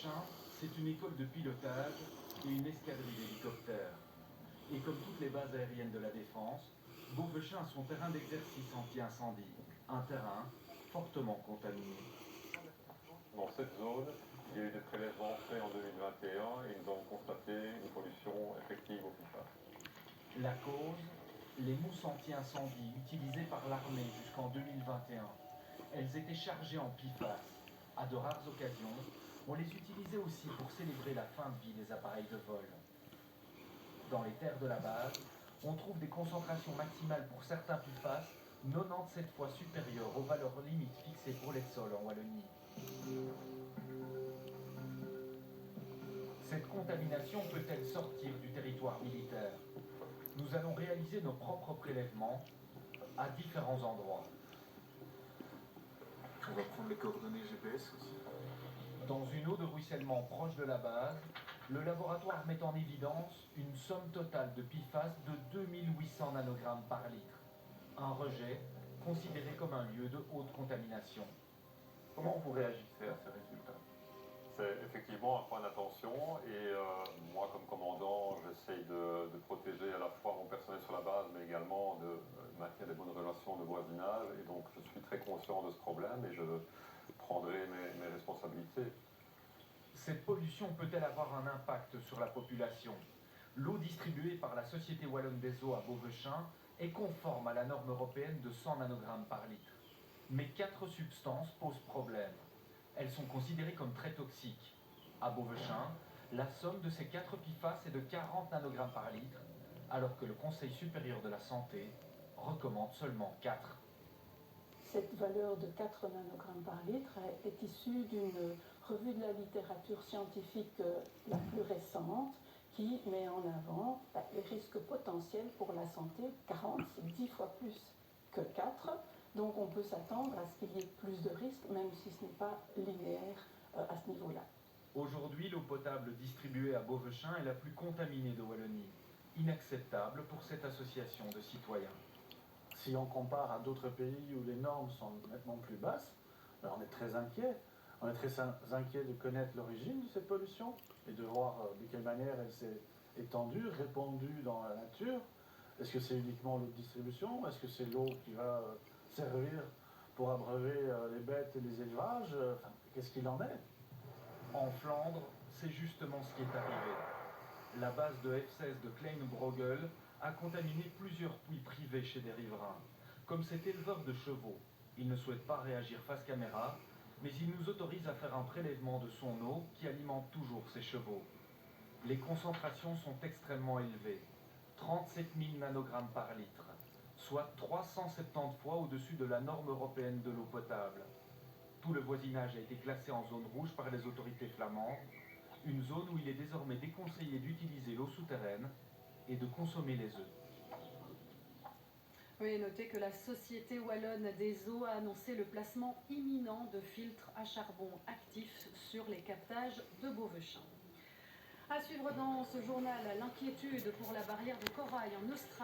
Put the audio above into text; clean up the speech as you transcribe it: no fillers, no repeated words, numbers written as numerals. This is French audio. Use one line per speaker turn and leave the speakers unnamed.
Beauvechain, c'est une école de pilotage et une escadrille d'hélicoptères. Et comme toutes les bases aériennes de la défense, Beauvechain a son terrain d'exercice anti-incendie, un terrain fortement contaminé.
Dans cette zone, il y a eu des prélèvements faits en 2021 et nous avons constaté une pollution effective au PFAS.
La cause, les mousses anti-incendie utilisées par l'armée jusqu'en 2021. Elles étaient chargées en PFAS. À de rares occasions, on les utilisait aussi pour célébrer la fin de vie des appareils de vol. Dans les terres de la base, on trouve des concentrations maximales pour certains PFAS 97 fois supérieures aux valeurs limites fixées pour les sols en Wallonie. Cette contamination peut-elle sortir du territoire militaire? Nous allons réaliser nos propres prélèvements à différents endroits.
On va prendre les coordonnées GPS aussi.
Dans une eau de ruissellement proche de la base, le laboratoire met en évidence une somme totale de PFAS de 2800 nanogrammes par litre. Un rejet considéré comme un lieu de haute contamination. Comment vous réagissez à ces résultats?
C'est effectivement un point d'attention et moi comme commandant j'essaye de protéger à la fois mon personnel sur la base mais également de maintenir des bonnes relations de voisinage et donc je suis très conscient de ce problème et je prendrai mes responsabilités.
Cette pollution peut-elle avoir un impact sur la population? L'eau distribuée par la Société Wallonne des Eaux à Beauvechain est conforme à la norme européenne de 100 nanogrammes par litre. Mais 4 substances posent problème. Elles sont considérées comme très toxiques. À Beauvechain, la somme de ces 4 PFAS est de 40 nanogrammes par litre, alors que le Conseil supérieur de la santé recommande seulement 4.
Cette valeur de 4 nanogrammes par litre est issue d'une revue de la littérature scientifique la plus récente qui met en avant les risques potentiels pour la santé. 40, c'est 10 fois plus que 4. Donc on peut s'attendre à ce qu'il y ait plus de risques, même si ce n'est pas linéaire à ce niveau-là.
Aujourd'hui, l'eau potable distribuée à Beauvechain est la plus contaminée de Wallonie. Inacceptable pour cette association de citoyens.
Si on compare à d'autres pays où les normes sont nettement plus basses, on est très inquiet. On est très inquiet de connaître l'origine de cette pollution et de voir de quelle manière elle s'est étendue, répandue dans la nature. Est-ce que c'est uniquement l'eau de distribution? Est-ce que c'est l'eau qui va servir pour abreuver les bêtes et les élevages? Qu'est-ce qu'il en est?
En Flandre, c'est justement ce qui est arrivé. La base de F-16 de Kleine-Brogel a contaminé plusieurs puits privés chez des riverains. Comme cet éleveur de chevaux, il ne souhaite pas réagir face caméra, mais il nous autorise à faire un prélèvement de son eau qui alimente toujours ses chevaux. Les concentrations sont extrêmement élevées, 37 000 nanogrammes par litre, soit 370 fois au-dessus de la norme européenne de l'eau potable. Tout le voisinage a été classé en zone rouge par les autorités flamandes, une zone où il est désormais déconseillé d'utiliser l'eau souterraine et de consommer les œufs.
Oui, notez que la Société Wallonne des Eaux a annoncé le placement imminent de filtres à charbon actifs sur les captages de Beauvechain. À suivre dans ce journal, l'inquiétude pour la barrière de corail en Australie.